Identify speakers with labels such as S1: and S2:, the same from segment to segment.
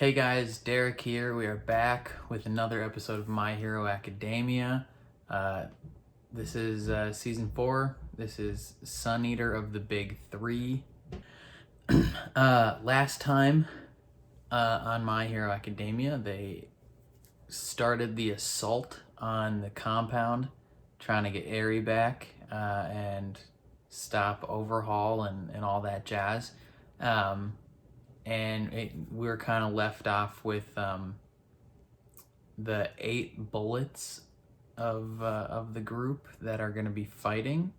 S1: Hey guys, Derek here. We are back with another episode of My Hero Academia. This is season 4. This is Suneater of the Big Three. Last time on My Hero Academia, they started the assault on the compound, trying to get Eri back and stop Overhaul and all that jazz. We were kind of left off with the 8 bullets of the group that are going to be fighting.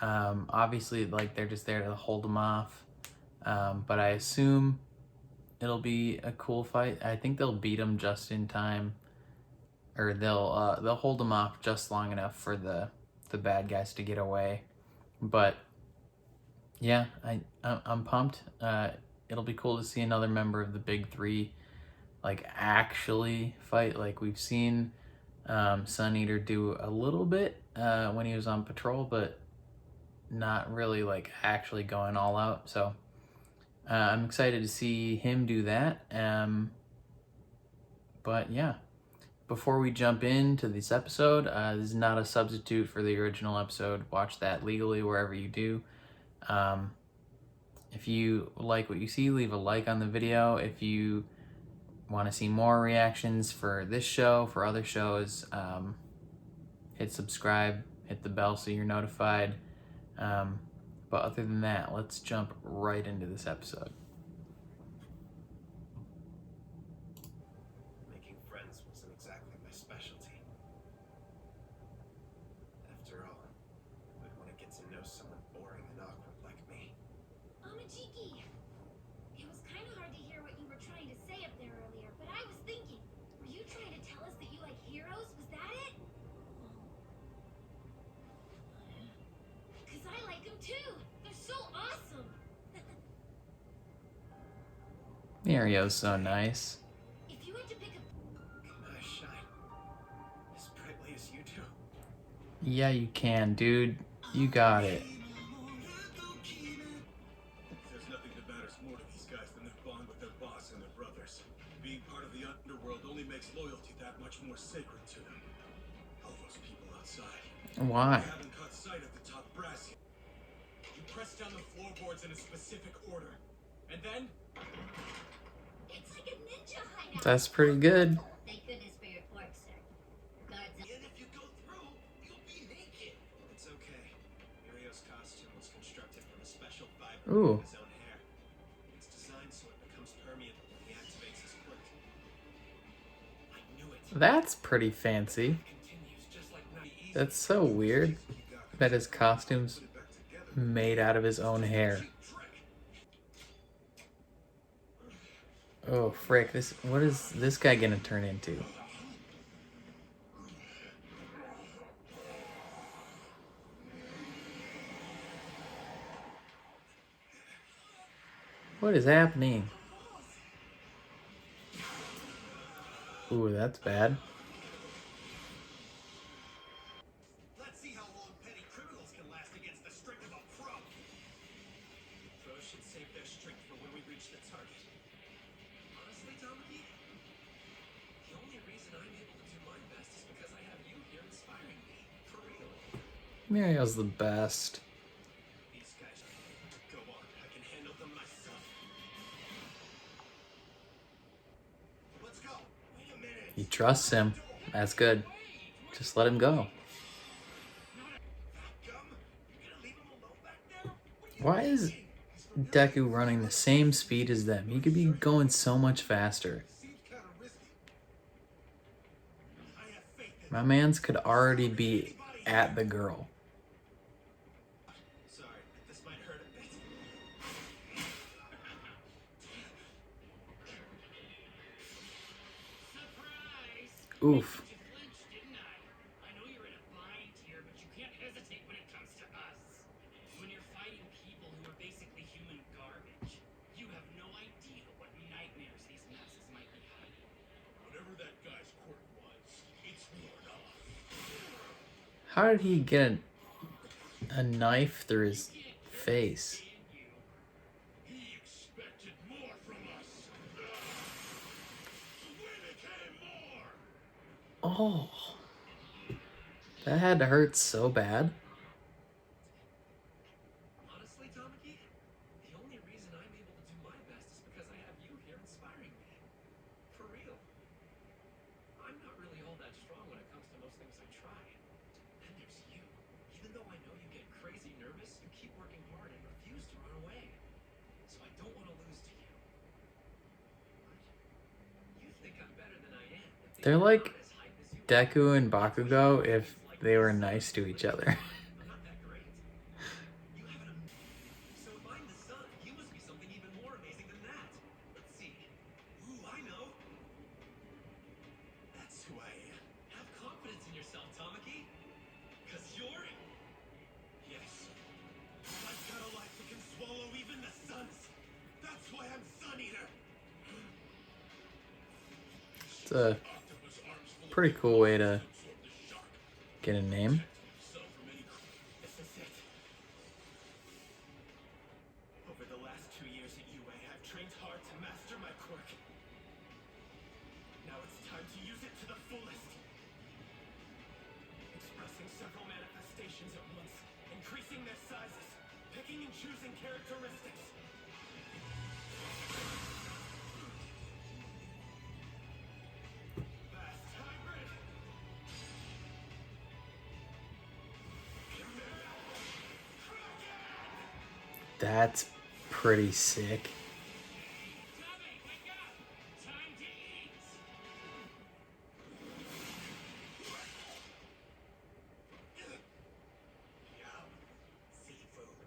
S1: Obviously, like, they're just there to hold them off, but I assume it'll be a cool fight. I think they'll beat them just in time, or they'll hold them off just long enough for the bad guys to get away. But yeah, I'm pumped. It'll be cool to see another member of the Big Three like actually fight. Like, we've seen Suneater do a little bit when he was on patrol, but not really like actually going all out. So I'm excited to see him do that. But yeah, before we jump into this episode, this is not a substitute for the original episode. Watch that legally wherever you do. If you like what you see, leave a like on the video. If you want to see more reactions for this show, for other shows, hit subscribe, hit the bell so you're notified. But other than that, let's jump right into this episode.
S2: Making friends wasn't exactly my specialty. After all, I'd want to get to know someone boring and awkward like me.
S3: Amachiki! It was kind of hard to hear what you were trying to say up there earlier, but I was thinking, were you trying to tell us that you like heroes? Was that it? Because I like them too! They're so awesome!
S1: Mario's so nice.
S3: If you had to pick a...
S2: Can I shine as brightly as you do?
S1: Yeah, you can, dude. You got it.
S2: There's nothing that matters more to these guys than their bond with their boss and their brothers. Being part of the underworld only makes loyalty that much more sacred to them. All those people outside.
S1: Why?
S2: You haven't caught sight of the top brass yet. You press down the floorboards in a specific order. And then...
S3: It's like a ninja hideout!
S1: That's pretty good.
S3: Thank goodness for your fork, sir. Guards...
S2: And if you go through, you'll be naked. It's okay. Mario's costume was constructed from a special fiber
S1: Ooh.
S2: in his own hair. It's designed so it becomes permeable when he activates his quirk. I knew it.
S1: That's pretty fancy.
S2: Continues just like not easy.
S1: That's so weird that his costume's
S2: Put it back together.
S1: made out of his own hair.
S2: Trick.
S1: Oh, frick. What is this guy gonna turn into? What is happening? Ooh, that's bad.
S2: Let's see how long petty criminals can last against the strength of a pro. Pros should save their strength for when we reach the target. Honestly, Dominique, the only reason I'm able to do my best is because I have you here inspiring me. For real.
S1: Mario's the best.
S2: These guys, go on. I can handle them myself. Let's go. Wait a minute.
S1: He trusts him. That's good. Just let him go.
S2: Gum? You're gonna leave him alone back there?
S1: Why is Deku running the same speed as them? He could be going so much faster.
S2: Seems kind of risky. I have faith in
S1: My mans could already be at the girl.
S2: Sorry, this might hurt a bit. Surprise!
S1: Oof.
S2: You flinched, didn't I? I know you're in a bind here, but you can't hesitate when it comes to us. When you're fighting people who are basically human garbage, you have no idea what nightmares these masses might be hiding. Whatever that guy's quirk was, it's worn off.
S1: How did he get a knife through his face?
S2: He expected more from us.
S1: Oh, that had to hurt so bad.
S2: Honestly, Tamaki, the only reason I'm able to do my best is because I have you here inspiring me. For real. I'm not really all that strong when it comes to most things I try. Then there's you. Even though I know you get crazy nervous, you keep working hard and refuse to run away. So I don't want to lose to you. But you think I'm better than I am.
S1: They're like Deku and Bakugo if they were nice to each other.
S2: I'm not that great. You have an So if I'm the sun, you must be something even more amazing than that. Let's see. Ooh, I know. That's who I am. Have confidence in yourself, Tamaki. Cause you're... Yes. I've got a life that can swallow even the suns. That's why I'm Suneater.
S1: It's a pretty cool way to get a name.
S2: This is it. Over the last 2 years at UA, I've trained hard to master my quirk. Now it's time to use it to the fullest. Expressing several manifestations at once, increasing their sizes, picking and choosing characteristics. Fast hybrid.
S1: That's pretty sick.
S2: Tommy, wake up! Time to eat! Yum. Seafood.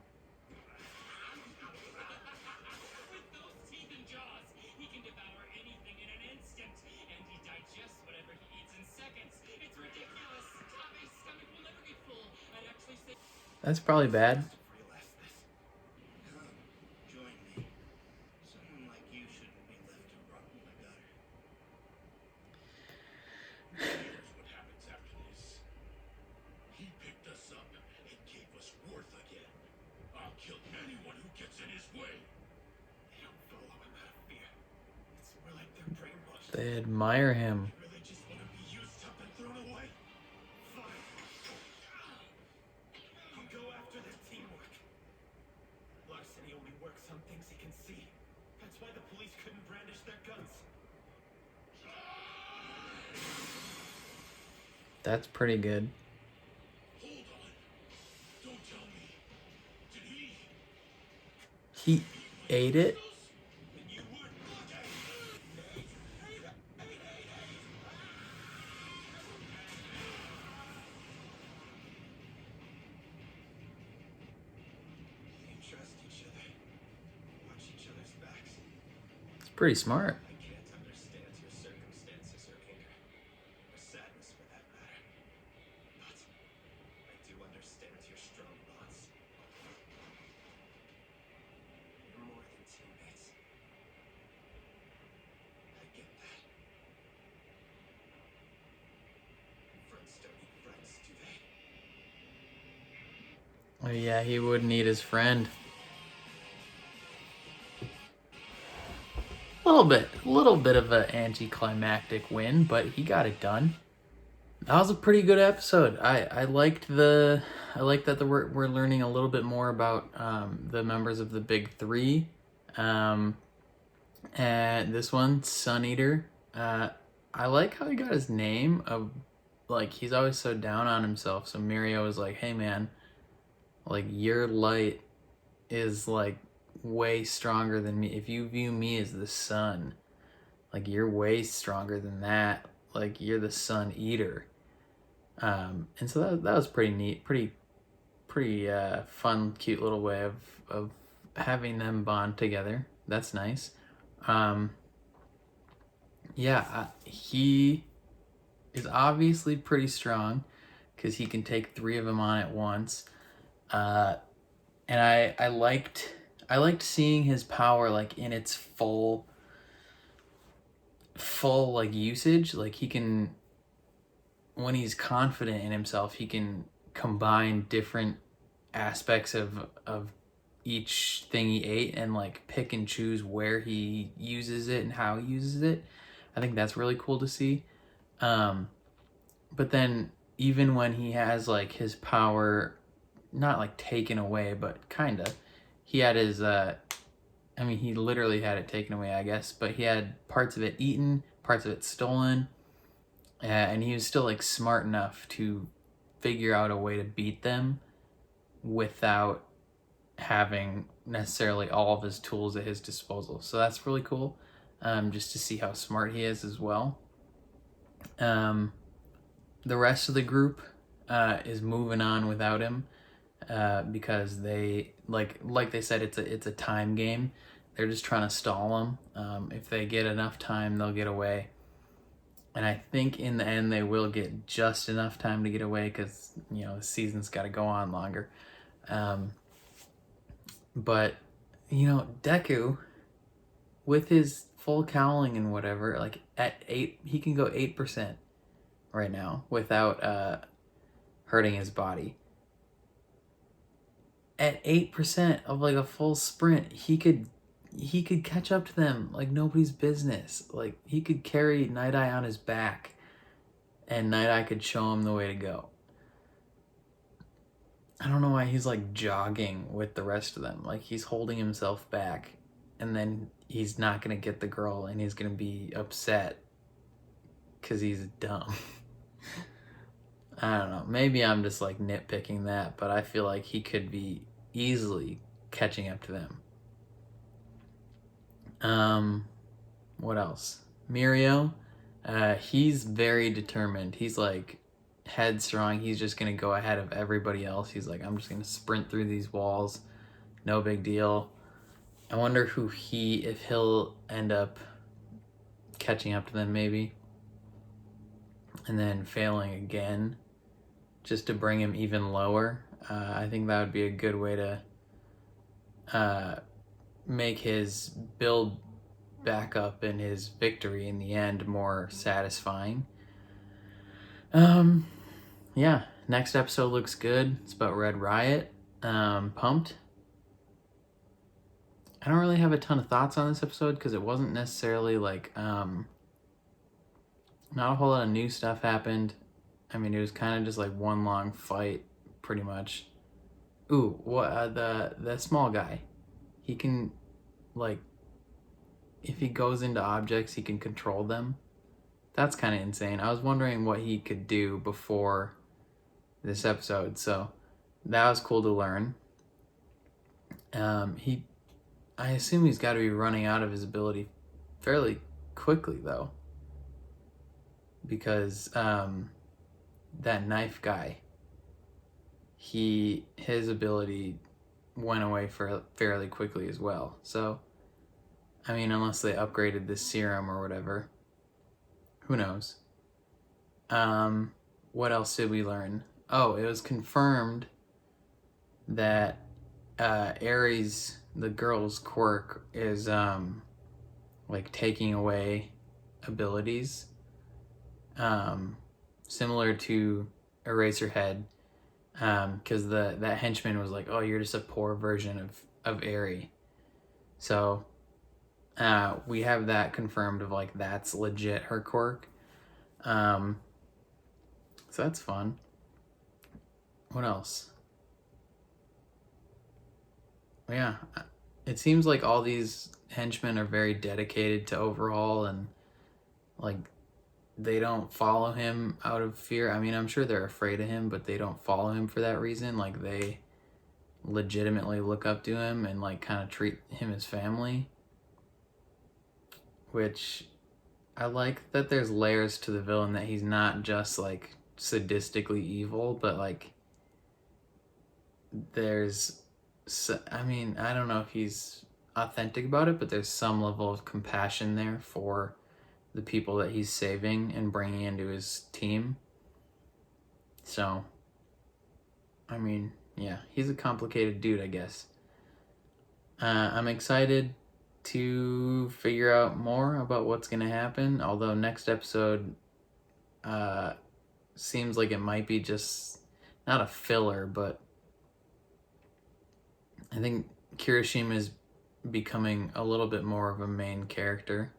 S2: With those teeth and jaws, he can devour anything in an instant, and he digests whatever he eats in seconds. It's ridiculous. Tommy's stomach will never get full. I'd actually say...
S1: That's probably bad.
S2: Realize this. Come, join me. Someone like you shouldn't be left to rot in the gutter. Here's what happens after this. He picked us up and gave us worth again. I'll kill anyone who gets in his way. They don't follow him out of fear. It's more like they're brainwashed.
S1: They admire him.
S2: They really just want to be used up and thrown away. Fine. I'll go after their teamwork. Larceny only works on things he can see. That's why the police couldn't brandish their guns.
S1: That's pretty good.
S2: Hold on. Don't tell me. Did he?
S1: He ate it?
S2: Then you would look at They trust each other. Watch each other's backs.
S1: It's pretty smart.
S2: I can't understand your circumstances or anger, or sadness for that matter. But I do understand your strong bonds. You're more than teammates. I get that. Friends don't need friends, do they?
S1: Oh yeah, he wouldn't eat his friend. A little bit of an anticlimactic win, but he got it done. That was a pretty good episode. I liked that we're learning a little bit more about the members of the big three. And this one, Suneater. I like how he got his name of, like, he's always so down on himself. So Mirio was like, hey man, like, your light is like way stronger than me. If you view me as the sun, like, you're way stronger than that. Like, you're the Sun Eater. And so that was pretty neat, pretty fun, cute little way of having them bond together. That's nice. He is obviously pretty strong because he can take 3 of them on at once. And I liked seeing his power, like, in its full like usage. Like, he can, when he's confident in himself, he can combine different aspects of each thing he ate and, like, pick and choose where he uses it and how he uses it. I think that's really cool to see. but then even when he has like his power, not like taken away, but kind of, he had his, I mean, he literally had it taken away, I guess, but he had parts of it eaten, parts of it stolen, and he was still like smart enough to figure out a way to beat them without having necessarily all of his tools at his disposal. So that's really cool, just to see how smart he is as well. The rest of the group is moving on without him because they like they said, it's a time game. They're just trying to stall him. If they get enough time, they'll get away. And I think in the end they will get just enough time to get away because, you know, the season's got to go on longer. But, you know, Deku, with his full cowling and whatever, like at 8, he can go 8% right now without hurting his body. At 8% of like a full sprint, he could catch up to them like nobody's business. Like he could carry Night Eye on his back and Night Eye could show him the way to go. I don't know why he's like jogging with the rest of them. Like he's holding himself back and then he's not going to get the girl and he's going to be upset because he's dumb. I don't know. Maybe I'm just like nitpicking that, but I feel like he could be easily catching up to them. What else? Mirio, he's very determined. He's like headstrong. He's just gonna go ahead of everybody else. He's like, I'm just gonna sprint through these walls. No big deal. I wonder if he'll end up catching up to them maybe. And then failing again just to bring him even lower. I think that would be a good way to make his build back up and his victory in the end more satisfying. Yeah, next episode looks good. It's about Red Riot. Pumped. I don't really have a ton of thoughts on this episode because it wasn't necessarily like not a whole lot of new stuff happened. I mean, it was kind of just like one long fight, pretty much. Ooh, what the small guy? He can, like, if he goes into objects, he can control them. That's kind of insane. I was wondering what he could do before this episode, so that was cool to learn. I assume he's got to be running out of his ability fairly quickly, though, because that knife guy, his ability went away fairly quickly as well. So, I mean, unless they upgraded the serum or whatever, who knows? What else did we learn? Oh, it was confirmed that Aries, the girl's quirk, is like taking away abilities, similar to Eraserhead, because that henchman was like, oh, you're just a poor version of Aerie. So we have that confirmed of like that's legit her quirk. So that's fun. What else? Yeah, it seems like all these henchmen are very dedicated to Overhaul and like they don't follow him out of fear. I mean, I'm sure they're afraid of him, but they don't follow him for that reason. Like they legitimately look up to him and like kind of treat him as family, which I like that there's layers to the villain, that he's not just like sadistically evil, but like there's, I mean, I don't know if he's authentic about it, but there's some level of compassion there for the people that he's saving and bringing into his team. So, I mean, yeah, he's a complicated dude, I guess. I'm excited to figure out more about what's going to happen, although next episode seems like it might be just not a filler, but I think Kirishima is becoming a little bit more of a main character,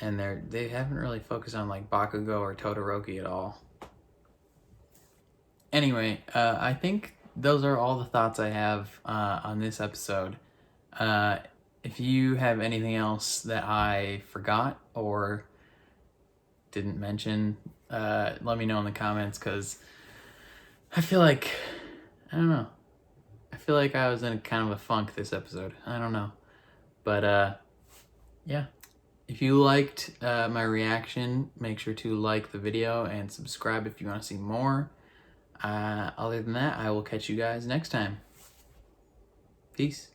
S1: and they haven't really focused on like Bakugo or Todoroki at all. Anyway, I think those are all the thoughts I have on this episode. If you have anything else that I forgot or didn't mention, let me know in the comments, because I feel like, I don't know, I feel like I was in kind of a funk this episode. I don't know. But yeah, if you liked my reaction, make sure to like the video and subscribe if you want to see more. Other than that, I will catch you guys next time. Peace.